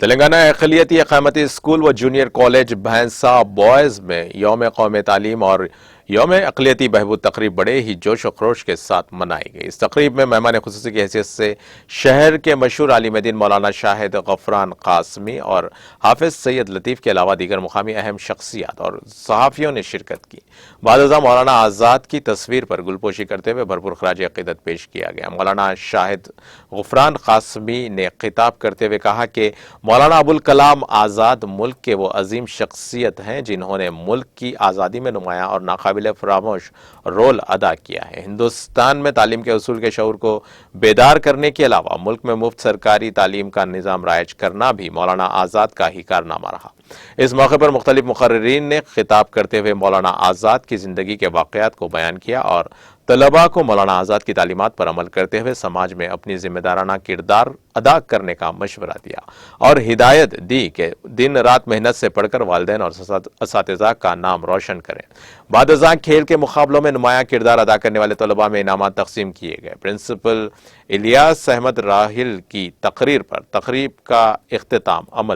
تلنگانہ اقلیتی اقامتی اسکول و junior college بھینسا boys میں یوم قومی تعلیم اور یوم اقلیتی بہبود تقریب بڑے ہی جوش و خروش کے ساتھ منائی گئی۔ اس تقریب میں مہمان خصوصی کی حیثیت سے شہر کے مشہور عالم دین مولانا شاہد غفران قاسمی اور حافظ سید لطیف کے علاوہ دیگر مقامی اہم شخصیات اور صحافیوں نے شرکت کی۔ بعد ازاں مولانا آزاد کی تصویر پر گلپوشی کرتے ہوئے بھرپور خراج عقیدت پیش کیا گیا۔ مولانا شاہد غفران قاسمی نے خطاب کرتے ہوئے کہا کہ مولانا ابوالکلام آزاد ملک کے وہ عظیم شخصیت ہیں جنہوں نے ملک کی آزادی میں نمایاں اور ناقابل فراموش رول ادا کیا ہے۔ ہندوستان میں تعلیم کے اصول کے شعور کو بیدار کرنے کے علاوہ ملک میں مفت سرکاری تعلیم کا نظام رائج کرنا بھی مولانا آزاد کا ہی کارنامہ رہا۔ اس موقع پر مختلف مقررین نے خطاب کرتے ہوئے مولانا آزاد کی زندگی کے واقعات کو بیان کیا اور طلباء کو مولانا آزاد کی تعلیمات پر عمل کرتے ہوئے سماج میں اپنی ذمہ دارانہ کردار ادا کرنے کا مشورہ دیا اور ہدایت دی کہ دن رات محنت سے پڑھ کر والدین اور اساتذہ کا نام روشن کریں۔ بعد ازاں کھیل کے مقابلوں میں نمایاں کردار ادا کرنے والے طلباء میں انعامات تقسیم کیے گئے۔ پرنسپل الیاس احمد راحل کی تقریر پر تقریب کا اختتام عمل